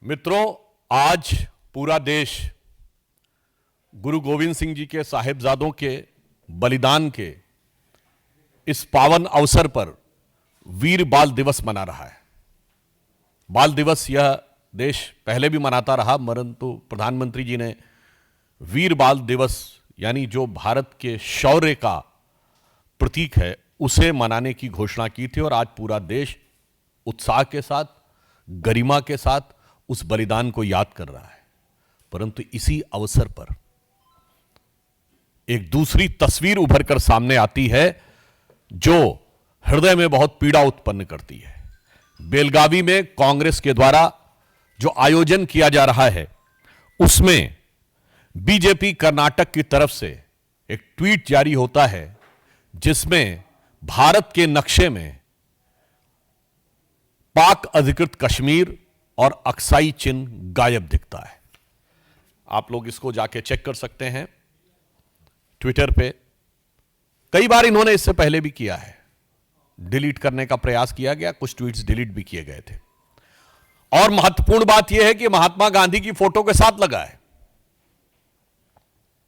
मित्रों, आज पूरा देश गुरु गोविंद सिंह जी के साहिबजादों के बलिदान के इस पावन अवसर पर वीर बाल दिवस मना रहा है। बाल दिवस यह देश पहले भी मनाता रहा, परंतु प्रधानमंत्री जी ने वीर बाल दिवस यानी जो भारत के शौर्य का प्रतीक है उसे मनाने की घोषणा की थी और आज पूरा देश उत्साह के साथ, गरिमा के साथ उस बलिदान को याद कर रहा है। परंतु इसी अवसर पर एक दूसरी तस्वीर उभर कर सामने आती है जो हृदय में बहुत पीड़ा उत्पन्न करती है। बेलगावी में कांग्रेस के द्वारा जो आयोजन किया जा रहा है उसमें बीजेपी कर्नाटक की तरफ से एक ट्वीट जारी होता है जिसमें भारत के नक्शे में पाक अधिकृत कश्मीर और अक्साई चिन्ह गायब दिखता है। आप लोग इसको जाके चेक कर सकते हैं ट्विटर पे। कई बार इन्होंने इससे पहले भी किया है, डिलीट करने का प्रयास किया गया, कुछ ट्वीट्स डिलीट भी किए गए थे। और महत्वपूर्ण बात यह है कि महात्मा गांधी की फोटो के साथ लगा है।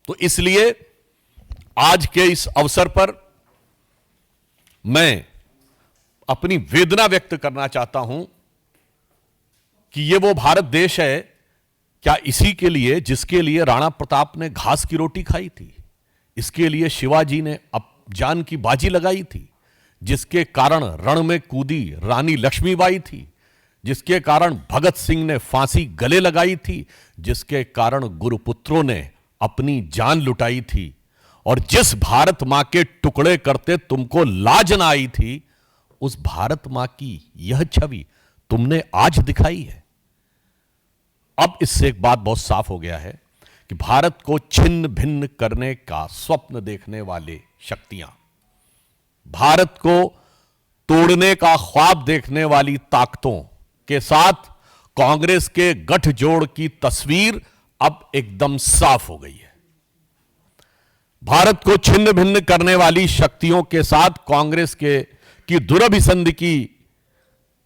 तो इसलिए आज के इस अवसर पर मैं अपनी वेदना व्यक्त करना चाहता हूं कि यह वो भारत देश है क्या इसी के लिए जिसके लिए राणा प्रताप ने घास की रोटी खाई थी, इसके लिए शिवाजी ने जान की बाजी लगाई थी, जिसके कारण रण में कूदी रानी लक्ष्मीबाई थी, जिसके कारण भगत सिंह ने फांसी गले लगाई थी, जिसके कारण गुरुपुत्रों ने अपनी जान लुटाई थी, और जिस भारत मां के टुकड़े करते तुमको लाज ना आई थी, उस भारत मां की यह छवि तुमने आज दिखाई है। अब इससे एक बात बहुत साफ हो गया है कि भारत को छिन्न भिन्न करने का स्वप्न देखने वाले शक्तियां, भारत को तोड़ने का ख्वाब देखने वाली ताकतों के साथ कांग्रेस के गठजोड़ की तस्वीर अब एकदम साफ हो गई है। भारत को छिन्न भिन्न करने वाली शक्तियों के साथ कांग्रेस की दुरभिसंधि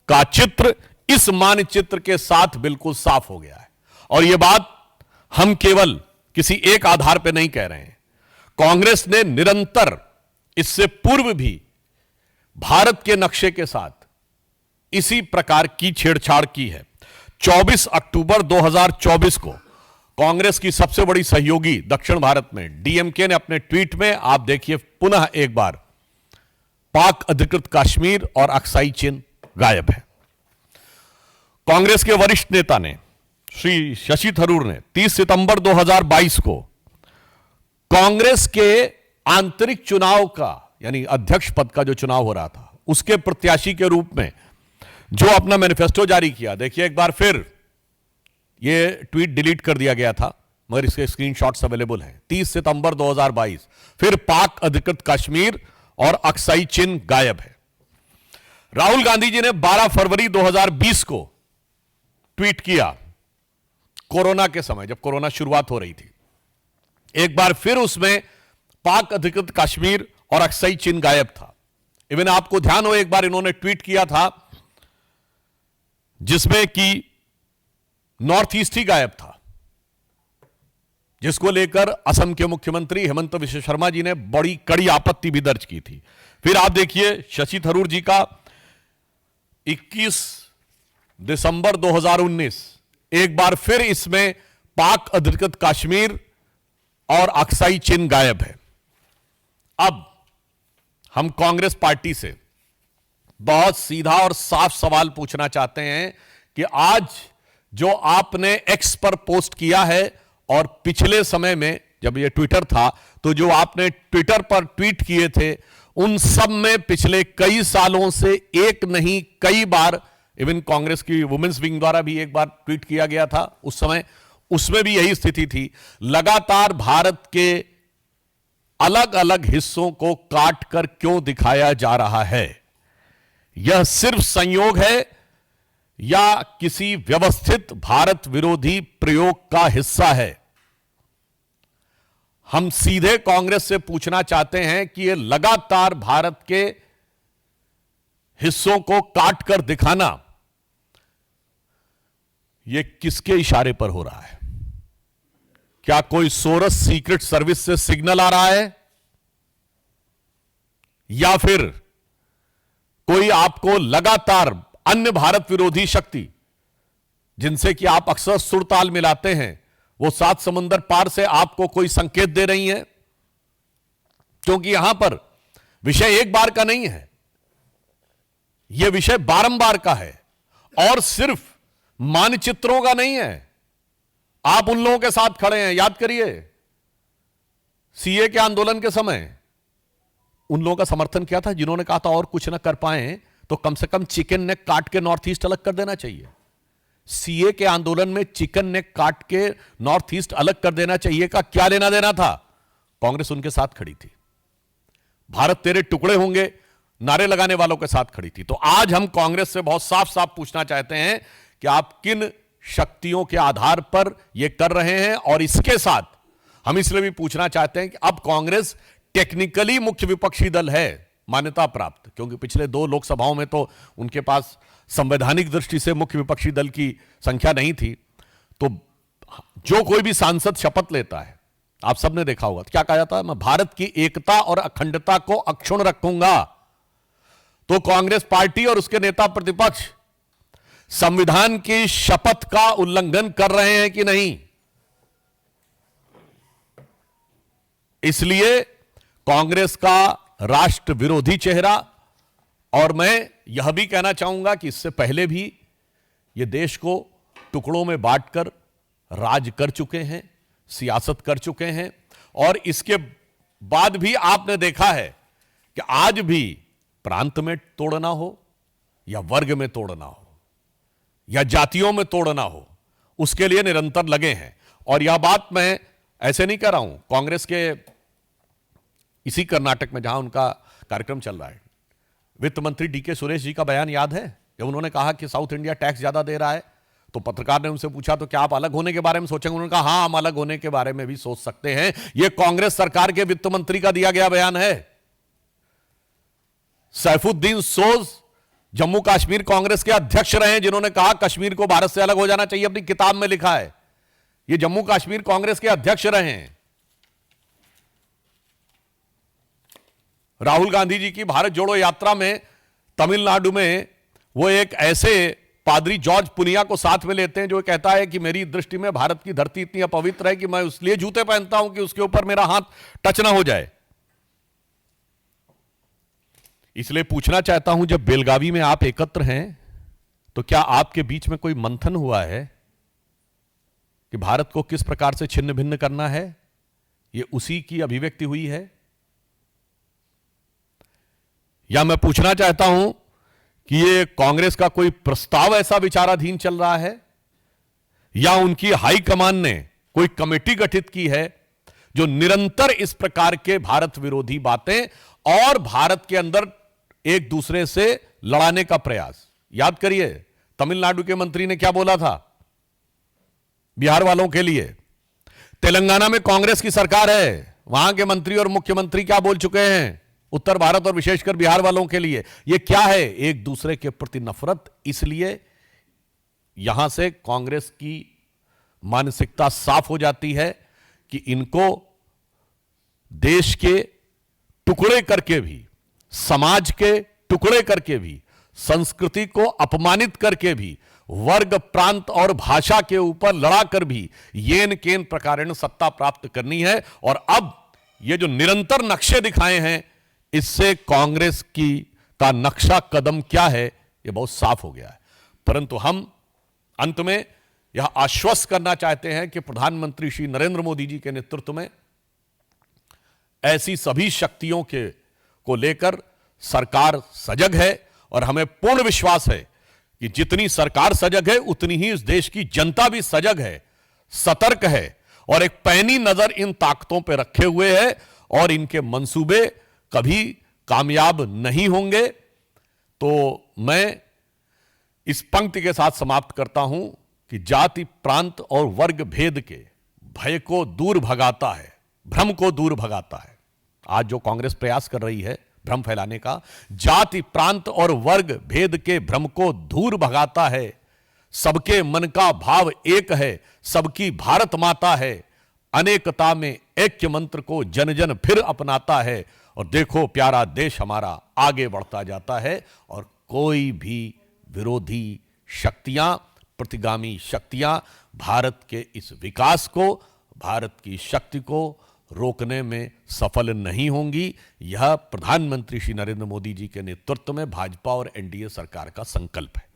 का चित्र इस मानचित्र के साथ बिल्कुल साफ हो गया है। और यह बात हम केवल किसी एक आधार पर नहीं कह रहे हैं। कांग्रेस ने निरंतर इससे पूर्व भी भारत के नक्शे के साथ इसी प्रकार की छेड़छाड़ की है। 24 अक्टूबर 2024 को कांग्रेस की सबसे बड़ी सहयोगी दक्षिण भारत में डीएमके ने अपने ट्वीट में, आप देखिए पुनः एक बार, पाक अधिकृत कश्मीर और अक्साई चिन्ह गायब है। कांग्रेस के वरिष्ठ नेता ने श्री शशि थरूर ने 30 सितंबर 2022 को कांग्रेस के आंतरिक चुनाव का यानी अध्यक्ष पद का जो चुनाव हो रहा था उसके प्रत्याशी के रूप में जो अपना मैनिफेस्टो जारी किया, देखिए एक बार फिर ये ट्वीट डिलीट कर दिया गया था मगर इसके स्क्रीनशॉट्स अवेलेबल हैं। 30 सितंबर 2022 फिर पाक अधिकृत कश्मीर और अक्साई चिन्ह गायब है। राहुल गांधी जी ने 12 फरवरी 2020 को ट्वीट किया, कोरोना के समय जब कोरोना शुरुआत हो रही थी, एक बार फिर उसमें पाक अधिकृत कश्मीर और अक्साई चिन्ह गायब था। इवन आपको ध्यान हो, एक बार इन्होंने ट्वीट किया था जिसमें कि नॉर्थ ईस्ट ही गायब था, जिसको लेकर असम के मुख्यमंत्री हेमंत बिश्व शर्मा जी ने बड़ी कड़ी आपत्ति भी दर्ज की थी। फिर आप देखिए शशि थरूर जी का 21 दिसंबर 2019 एक बार फिर इसमें पाक अधिकृत कश्मीर और अक्साई चिन्ह गायब है। अब हम कांग्रेस पार्टी से बहुत सीधा और साफ सवाल पूछना चाहते हैं कि आज जो आपने एक्स पर पोस्ट किया है और पिछले समय में जब ये ट्विटर था तो जो आपने ट्विटर पर ट्वीट किए थे, उन सब में पिछले कई सालों से एक नहीं कई बार, इवन कांग्रेस की वुमेन्स विंग द्वारा भी एक बार ट्वीट किया गया था उस समय, उसमें भी यही स्थिति थी। लगातार भारत के अलग अलग हिस्सों को काट कर क्यों दिखाया जा रहा है? यह सिर्फ संयोग है या किसी व्यवस्थित भारत विरोधी प्रयोग का हिस्सा है? हम सीधे कांग्रेस से पूछना चाहते हैं कि यह लगातार भारत के हिस्सों को काट कर दिखाना ये किसके इशारे पर हो रहा है? क्या कोई सोरस सीक्रेट सर्विस से सिग्नल आ रहा है, या फिर कोई आपको लगातार अन्य भारत विरोधी शक्ति जिनसे कि आप अक्सर सुरताल मिलाते हैं, वो सात समुंदर पार से आपको कोई संकेत दे रही है? क्योंकि यहां पर विषय एक बार का नहीं है, यह विषय बारंबार का है और सिर्फ मानचित्रों का नहीं है। आप उन लोगों के साथ खड़े हैं, याद करिए सीए के आंदोलन के समय उन लोगों का समर्थन किया था जिन्होंने कहा था और कुछ ना कर पाए तो कम से कम चिकन नेक काट के नॉर्थ ईस्ट अलग कर देना चाहिए। सीए के आंदोलन में चिकन नेक काट के नॉर्थ ईस्ट अलग कर देना चाहिए का क्या लेना देना था? कांग्रेस उनके साथ खड़ी थी। भारत तेरे टुकड़े होंगे नारे लगाने वालों के साथ खड़ी थी। तो आज हम कांग्रेस से बहुत साफ साफ पूछना चाहते हैं कि आप किन शक्तियों के आधार पर यह कर रहे हैं, और इसके साथ हम इसलिए भी पूछना चाहते हैं कि अब कांग्रेस टेक्निकली मुख्य विपक्षी दल है, मान्यता प्राप्त, क्योंकि पिछले 2 लोकसभाओं में तो उनके पास संवैधानिक दृष्टि से मुख्य विपक्षी दल की संख्या नहीं थी। तो जो कोई भी सांसद शपथ लेता है, आप सबने देखा होगा, तो क्या कहा जाता है? मैं भारत की एकता और अखंडता को अक्षुण्ण रखूंगा। तो कांग्रेस पार्टी और उसके नेता प्रतिपक्ष संविधान की शपथ का उल्लंघन कर रहे हैं कि नहीं? इसलिए कांग्रेस का राष्ट्र विरोधी चेहरा, और मैं यह भी कहना चाहूंगा कि इससे पहले भी ये देश को टुकड़ों में बांटकर राज कर चुके हैं, सियासत कर चुके हैं, और इसके बाद भी आपने देखा है कि आज भी प्रांत में तोड़ना हो या वर्ग में तोड़ना हो या जातियों में तोड़ना हो, उसके लिए निरंतर लगे हैं। और यह बात मैं ऐसे नहीं कह रहा हूं, कांग्रेस के इसी कर्नाटक में जहां उनका कार्यक्रम चल रहा है, वित्त मंत्री डीके सुरेश जी का बयान याद है जब उन्होंने कहा कि साउथ इंडिया टैक्स ज्यादा दे रहा है, तो पत्रकार ने उनसे पूछा तो क्या आप अलग होने के बारे में सोचेंगे? उन्होंने कहा हां, हम अलग होने के बारे में भी सोच सकते हैं। यह कांग्रेस सरकार के वित्त मंत्री का दिया गया बयान है। सैफुद्दीन सोज जम्मू कश्मीर कांग्रेस के अध्यक्ष रहे, जिन्होंने कहा कश्मीर को भारत से अलग हो जाना चाहिए, अपनी किताब में लिखा है। यह जम्मू कश्मीर कांग्रेस के अध्यक्ष रहे हैं। राहुल गांधी जी की भारत जोड़ो यात्रा में तमिलनाडु में वो एक ऐसे पादरी जॉर्ज पुनिया को साथ में लेते हैं जो कहता है कि मेरी दृष्टि में भारत की धरती इतनी अपवित्र है कि मैं इसलिए जूते पहनता हूं कि उसके ऊपर मेरा हाथ टच ना हो जाए। इसलिए पूछना चाहता हूं, जब बेलगावी में आप एकत्र हैं तो क्या आपके बीच में कोई मंथन हुआ है कि भारत को किस प्रकार से छिन्न भिन्न करना है? यह उसी की अभिव्यक्ति हुई है? या मैं पूछना चाहता हूं कि ये कांग्रेस का कोई प्रस्ताव ऐसा विचाराधीन चल रहा है, या उनकी हाईकमान ने कोई कमेटी गठित की है जो निरंतर इस प्रकार के भारत विरोधी बातें और भारत के अंदर एक दूसरे से लड़ाने का प्रयास? याद करिए तमिलनाडु के मंत्री ने क्या बोला था बिहार वालों के लिए। तेलंगाना में कांग्रेस की सरकार है, वहां के मंत्री और मुख्यमंत्री क्या बोल चुके हैं उत्तर भारत और विशेषकर बिहार वालों के लिए? यह क्या है? एक दूसरे के प्रति नफरत। इसलिए यहां से कांग्रेस की मानसिकता साफ हो जाती है कि इनको देश के टुकड़े करके भी, समाज के टुकड़े करके भी, संस्कृति को अपमानित करके भी, वर्ग प्रांत और भाषा के ऊपर लड़ाकर भी येन केन प्रकारेण सत्ता प्राप्त करनी है। और अब ये जो निरंतर नक्शे दिखाए हैं, इससे कांग्रेस का नक्शा कदम क्या है यह बहुत साफ हो गया है। परंतु हम अंत में यह आश्वस्त करना चाहते हैं कि प्रधानमंत्री श्री नरेंद्र मोदी जी के नेतृत्व में ऐसी सभी शक्तियों को लेकर सरकार सजग है, और हमें पूर्ण विश्वास है कि जितनी सरकार सजग है उतनी ही इस देश की जनता भी सजग है, सतर्क है, और एक पैनी नजर इन ताकतों पर रखे हुए है, और इनके मंसूबे कभी कामयाब नहीं होंगे। तो मैं इस पंक्ति के साथ समाप्त करता हूं कि जाति प्रांत और वर्ग भेद के भय को दूर भगाता है, भ्रम को दूर भगाता है। आज जो कांग्रेस प्रयास कर रही है भ्रम फैलाने का, जाति प्रांत और वर्ग भेद के भ्रम को दूर भगाता है, सबके मन का भाव एक है, सबकी भारत माता है, अनेकता में ऐक्य मंत्र को जन जन फिर अपनाता है। और देखो प्यारा देश हमारा आगे बढ़ता जाता है और कोई भी विरोधी शक्तियां, प्रतिगामी शक्तियां भारत के इस विकास को, भारत की शक्ति को रोकने में सफल नहीं होंगी। यह प्रधानमंत्री श्री नरेंद्र मोदी जी के नेतृत्व में भाजपा और एनडीए सरकार का संकल्प है।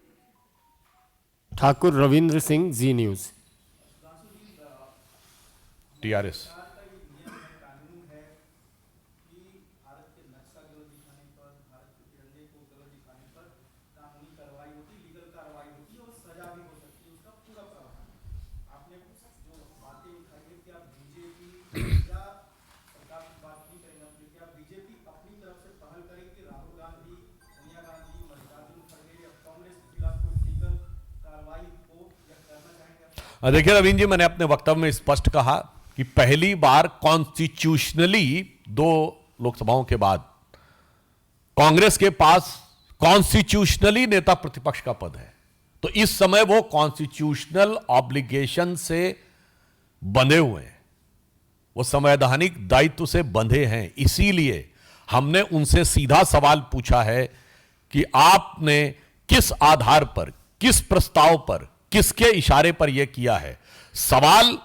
ठाकुर रविंद्र सिंह, जी न्यूज। टीआरएस देखिए रवीन जी, मैंने अपने वक्तव्य में स्पष्ट कहा कि पहली बार कॉन्स्टिट्यूशनली 2 लोकसभाओं के बाद कांग्रेस के पास कॉन्स्टिट्यूशनली नेता प्रतिपक्ष का पद है। तो इस समय वो कॉन्स्टिट्यूशनल ऑब्लिगेशन से बंधे हुए हैं, वो संवैधानिक दायित्व से बंधे हैं। इसीलिए हमने उनसे सीधा सवाल पूछा है कि आपने किस आधार पर, किस प्रस्ताव पर, किसके इशारे पर यह किया है। सवाल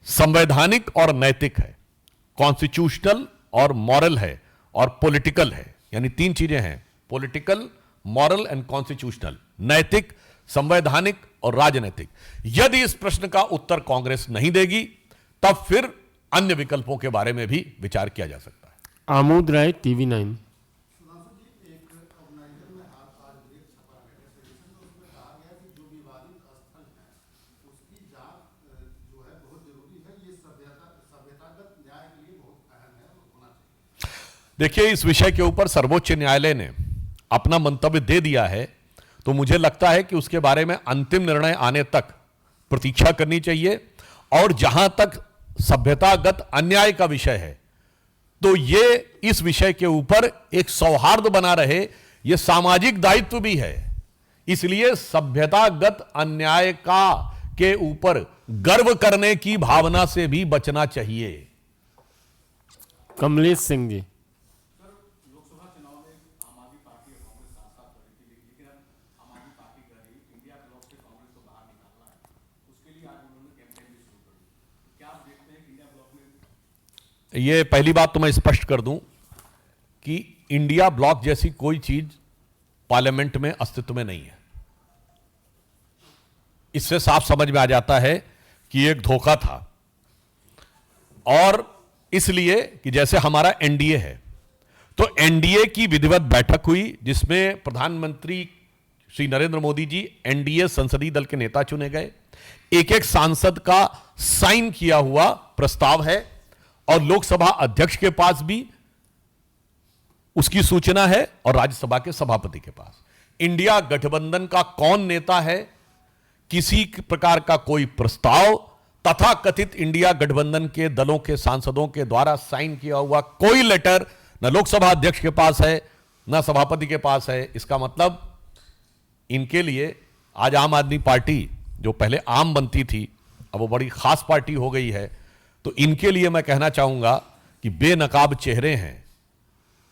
संवैधानिक और नैतिक है, कॉन्स्टिट्यूशनल और मॉरल है और पॉलिटिकल है, यानी 3 चीजें हैं, पॉलिटिकल, मॉरल एंड कॉन्स्टिट्यूशनल, नैतिक, संवैधानिक और राजनीतिक। यदि इस प्रश्न का उत्तर कांग्रेस नहीं देगी तब फिर अन्य विकल्पों के बारे में भी विचार किया जा सकता है। आमोद राय, टीवी 9। देखिए, इस विषय के ऊपर सर्वोच्च न्यायालय ने अपना मंतव्य दे दिया है, तो मुझे लगता है कि उसके बारे में अंतिम निर्णय आने तक प्रतीक्षा करनी चाहिए। और जहां तक सभ्यतागत अन्याय का विषय है, तो ये इस विषय के ऊपर एक सौहार्द बना रहे, यह सामाजिक दायित्व भी है। इसलिए सभ्यतागत अन्याय का के ऊपर गर्व करने की भावना से भी बचना चाहिए। कमलेश सिंह जी। ये पहली बात तो मैं स्पष्ट कर दूं कि इंडिया ब्लॉक जैसी कोई चीज पार्लियामेंट में अस्तित्व में नहीं है। इससे साफ समझ में आ जाता है कि एक धोखा था। और इसलिए कि जैसे हमारा एनडीए है, तो एनडीए की विधिवत बैठक हुई जिसमें प्रधानमंत्री श्री नरेंद्र मोदी जी एनडीए संसदीय दल के नेता चुने गए। एक एक सांसद का साइन किया हुआ प्रस्ताव है और लोकसभा अध्यक्ष के पास भी उसकी सूचना है और राज्यसभा के सभापति के पास। इंडिया गठबंधन का कौन नेता है, किसी प्रकार का कोई प्रस्ताव तथा कथित इंडिया गठबंधन के दलों के सांसदों के द्वारा साइन किया हुआ कोई लेटर न लोकसभा अध्यक्ष के पास है न सभापति के पास है। इसका मतलब इनके लिए आज आम आदमी पार्टी, जो पहले आम बनती थी, अब वो बड़ी खास पार्टी हो गई है। तो इनके लिए मैं कहना चाहूंगा कि बेनकाब चेहरे हैं,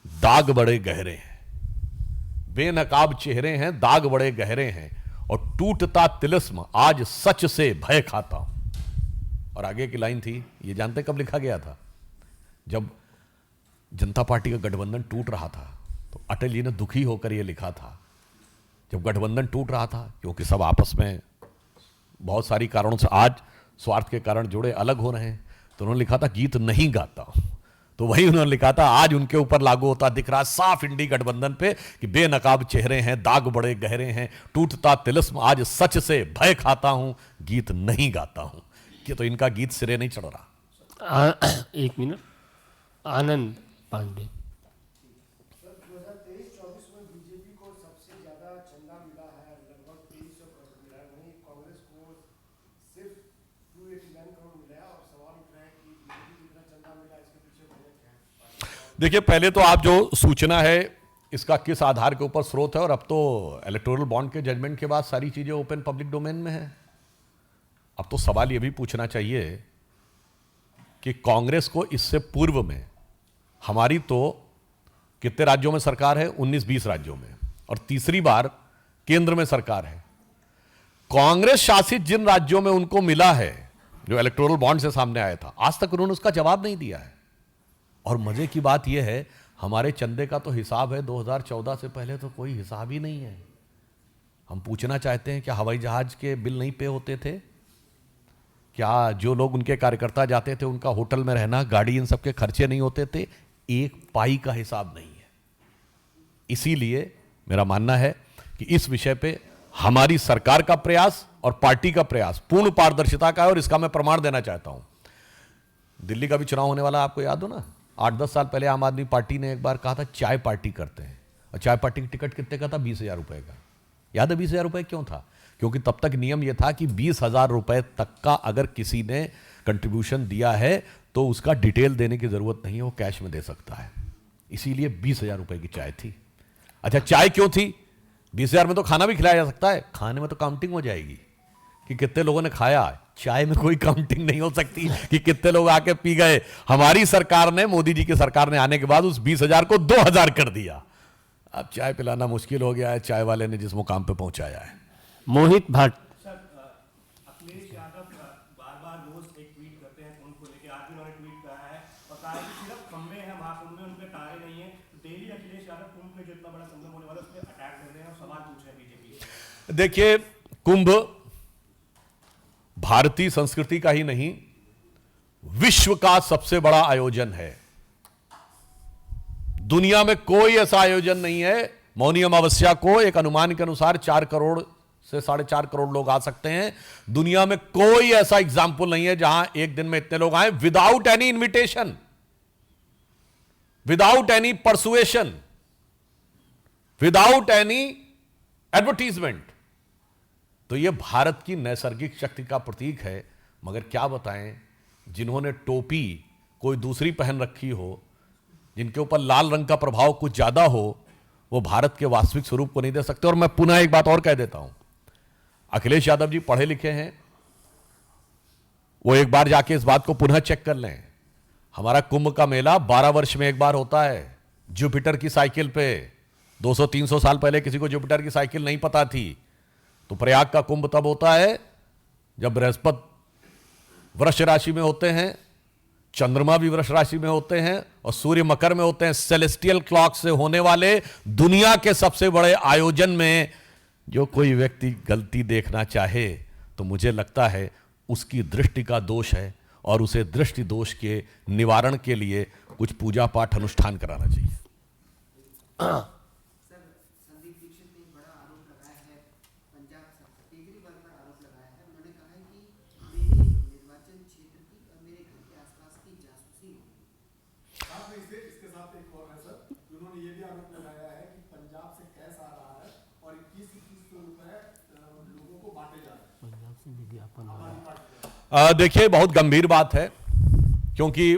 दाग बड़े गहरे हैं। बेनकाब चेहरे हैं, दाग बड़े गहरे हैं और टूटता तिलिस्म आज सच से भय खाता हूं। और आगे की लाइन थी, ये जानते कब लिखा गया था? जब जनता पार्टी का गठबंधन टूट रहा था, तो अटल जी ने दुखी होकर यह लिखा था। जब गठबंधन टूट रहा था, क्योंकि सब आपस में बहुत सारी कारणों से आज स्वार्थ के कारण जुड़े अलग हो रहे हैं, तो उन्होंने लिखा था गीत नहीं गाता हूं। तो वही उन्होंने लिखा था, आज उनके ऊपर लागू होता दिख रहा साफ इंडी गठबंधन पे कि बेनकाब चेहरे हैं, दाग बड़े गहरे हैं, टूटता तिलिस्म आज सच से भय खाता हूं, गीत नहीं गाता हूं। कि तो इनका गीत सिरे नहीं चढ़ रहा। 1 मिनट, आनंद पांडे। देखिए, पहले तो आप जो सूचना है इसका किस आधार के ऊपर स्रोत है, और अब तो इलेक्टोरल बॉन्ड के जजमेंट के बाद सारी चीजें ओपन पब्लिक डोमेन में है। अब तो सवाल यह भी पूछना चाहिए कि कांग्रेस को इससे पूर्व में, हमारी तो कितने राज्यों में सरकार है, 19-20 राज्यों में, और तीसरी बार केंद्र में सरकार है। कांग्रेस शासित जिन राज्यों में उनको मिला है, जो इलेक्टोरल बॉन्ड से सामने आया था, आज तक उन्होंने उसका जवाब नहीं दिया है। और मजे की बात यह है, हमारे चंदे का तो हिसाब है, 2014 से पहले तो कोई हिसाब ही नहीं है। हम पूछना चाहते हैं, क्या हवाई जहाज के बिल नहीं पे होते थे? क्या जो लोग उनके कार्यकर्ता जाते थे उनका होटल में रहना, गाड़ी, इन सबके खर्चे नहीं होते थे? एक पाई का हिसाब नहीं है। इसीलिए मेरा मानना है कि इस विषय पे हमारी सरकार का प्रयास और पार्टी का प्रयास पूर्ण पारदर्शिता का है, और इसका मैं प्रमाण देना चाहता हूं। दिल्ली का भी चुनाव होने वाला, आपको याद हो ना, 8-10 साल पहले आम आदमी पार्टी ने एक बार कहा था चाय पार्टी करते हैं, और चाय पार्टी की टिकट कितने का था? 20,000 रुपए का। याद है 20,000 रुपए क्यों था? क्योंकि तब तक नियम यह था कि 20,000 रुपए तक का अगर किसी ने कंट्रीब्यूशन दिया है तो उसका डिटेल देने की जरूरत नहीं है, वो कैश में दे सकता है। इसीलिए 20,000 रुपए की चाय थी। अच्छा, चाय क्यों थी? 20,000 में तो खाना भी खिलाया जा सकता है, खाने में तो काउंटिंग हो जाएगी कि कितने लोगों ने खाया। चाय में कोई काउंटिंग नहीं हो सकती कि कितने लोग आके पी गए। हमारी सरकार ने, मोदी जी की सरकार ने आने के बाद उस 20,000 को 2,000 कर दिया। अब चाय पिलाना मुश्किल हो गया है चाय वाले ने जिस मुकाम पे पहुंचाया है। मोहित भट्ट। अखिलेश यादव बार-बार रोज एक ट्वीट करते हैं कुंभ को लेकर। आज भी उन्होंने ट्वीट करा है और कहा है कि सिर्फ खंबे हैं महाकुंभ में, उनके तारे नहीं है। डेली अखिलेश यादव कुंभ में जो इतना बड़ा संगम होने वाला है उस पर अटैक कर रहे हैं और सवाल पूछ रहे हैं बीजेपी। देखिए, कुंभ भारतीय संस्कृति का ही नहीं, विश्व का सबसे बड़ा आयोजन है। दुनिया में कोई ऐसा आयोजन नहीं है। मौनी अमावस्या को एक अनुमान के अनुसार 4 करोड़ से 4.5 करोड़ लोग आ सकते हैं। दुनिया में कोई ऐसा एग्जाम्पल नहीं है जहां एक दिन में इतने लोग आए without any invitation, without any persuasion, without any advertisement. तो यह भारत की नैसर्गिक शक्ति का प्रतीक है। मगर क्या बताएं, जिन्होंने टोपी कोई दूसरी पहन रखी हो, जिनके ऊपर लाल रंग का प्रभाव कुछ ज्यादा हो, वो भारत के वास्तविक स्वरूप को नहीं दे सकते। और मैं पुनः एक बात और कह देता हूं, अखिलेश यादव जी पढ़े लिखे हैं, वो एक बार जाके इस बात को पुनः चेक कर लें। हमारा कुंभ का मेला 12 वर्ष में एक बार होता है, जुपिटर की साइकिल पे। 200-300 साल पहले किसी को जुपिटर की साइकिल नहीं पता थी। तो प्रयाग का कुंभ तब होता है जब बृहस्पति वृष राशि में होते हैं, चंद्रमा भी वृष राशि में होते हैं और सूर्य मकर में होते हैं। सेलेस्टियल क्लॉक से होने वाले दुनिया के सबसे बड़े आयोजन में जो कोई व्यक्ति गलती देखना चाहे तो मुझे लगता है उसकी दृष्टि का दोष है, और उसे दृष्टि दोष के निवारण के लिए कुछ पूजा पाठ अनुष्ठान कराना चाहिए। संदीप दीक्षित ने एक बड़ा आरोप लगाया है पंजाब सरकार, केजरीवाल पर आरोप लगाया है। उन्होंने कहा है कि मेरे निर्वाचन क्षेत्र की और मेरे घर के आसपास की जासूसी होगी। साथ में इसके साथ एक और है सर, उन्होंने ये भी आरोप लगाया है कि पंजाब से कैश आ रहा है और 21-21 रुपए लोगों को बांटे जा रहे हैं। पंजाब से विज्ञापन देखिए, बहुत गंभीर बात है, क्योंकि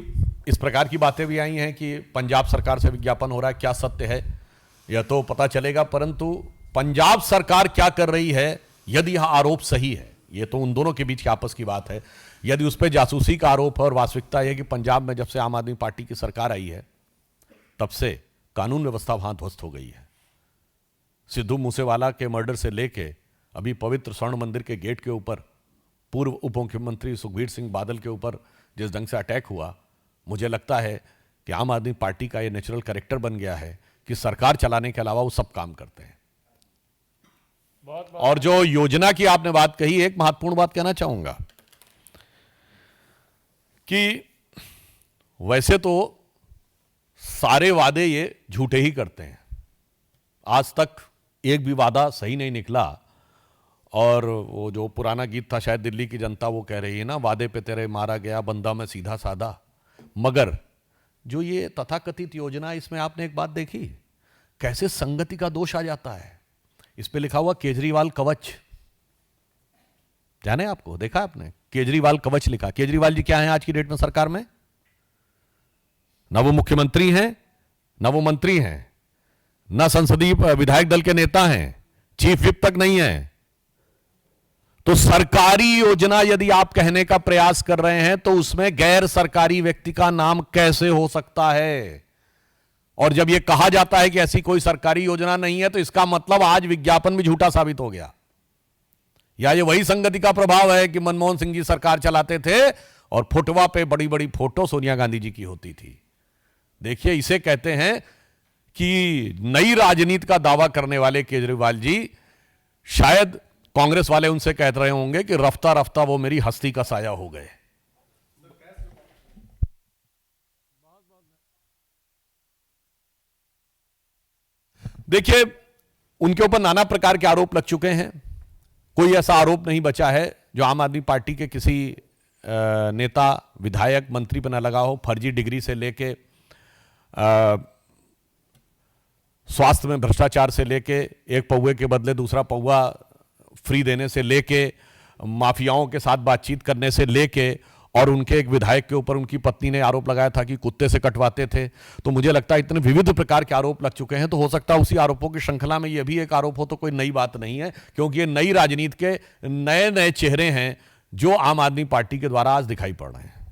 इस प्रकार की बातें भी आई हैं कि पंजाब सरकार से विज्ञापन हो रहा है। क्या सत्य है यह तो पता चलेगा, परंतु पंजाब सरकार क्या कर रही है, यदि यह आरोप सही है, यह तो उन दोनों के बीच की आपस की बात है। यदि उस पर जासूसी का आरोप है और वास्तविकता यह है कि पंजाब में जब से आम आदमी पार्टी की सरकार आई है तब से कानून व्यवस्था वहां ध्वस्त हो गई है। सिद्धू मूसेवाला के मर्डर से लेके अभी पवित्र स्वर्ण मंदिर के गेट के ऊपर पूर्व उप मुख्यमंत्री सुखबीर सिंह बादल के ऊपर जिस ढंग से अटैक हुआ, मुझे लगता है कि आम आदमी पार्टी का यह नेचुरल कैरेक्टर बन गया है कि सरकार चलाने के अलावा वो सब काम करते हैं। और जो योजना की आपने बात कही, एक महत्वपूर्ण बात कहना चाहूंगा कि वैसे तो सारे वादे ये झूठे ही करते हैं। आज तक एक भी वादा सही नहीं निकला। और वो जो पुराना गीत था, शायद दिल्ली की जनता वो कह रही है ना, वादे पे तेरे मारा गया बंदा मैं सीधा साधा। मगर जो ये तथाकथित योजना, इसमें आपने एक बात देखी कैसे संगति का दोष आ जाता है। इस पे लिखा हुआ केजरीवाल कवच, जाने आपको, देखा आपने? केजरीवाल कवच लिखा। केजरीवाल जी क्या है आज की डेट में सरकार में? ना वो मुख्यमंत्री हैं ना वो मंत्री हैं। ना संसदीय विधायक दल के नेता हैं, चीफ विप तक नहीं है। तो सरकारी योजना यदि आप कहने का प्रयास कर रहे हैं तो उसमें गैर सरकारी व्यक्ति का नाम कैसे हो सकता है? और जब यह कहा जाता है कि ऐसी कोई सरकारी योजना नहीं है तो इसका मतलब आज विज्ञापन भी झूठा साबित हो गया। या ये वही संगति का प्रभाव है कि मनमोहन सिंह जी सरकार चलाते थे और फोटोवा पे बड़ी बड़ी फोटो सोनिया गांधी जी की होती थी। देखिए, इसे कहते हैं कि नई राजनीति का दावा करने वाले केजरीवाल जी, शायद कांग्रेस वाले उनसे कह रहे होंगे कि रफ्ता रफ्ता वो मेरी हस्ती का साया हो गए। देखिए, उनके ऊपर नाना प्रकार के आरोप लग चुके हैं। कोई ऐसा आरोप नहीं बचा है जो आम आदमी पार्टी के किसी नेता, विधायक, मंत्री पर न लगा हो। फर्जी डिग्री से लेके स्वास्थ्य में भ्रष्टाचार से लेके एक पौवे के बदले दूसरा पौवा फ्री देने से लेके माफियाओं के साथ बातचीत करने से लेके, और उनके एक विधायक के ऊपर उनकी पत्नी ने आरोप लगाया था कि कुत्ते से कटवाते थे। तो मुझे लगता है इतने विविध प्रकार के आरोप लग चुके हैं, तो हो सकता है उसी आरोपों की श्रृंखला में यह भी एक आरोप हो, तो कोई नई बात नहीं है, क्योंकि ये नई राजनीति के नए नए चेहरे हैं जो आम आदमी पार्टी के द्वारा आज दिखाई पड़ रहे हैं।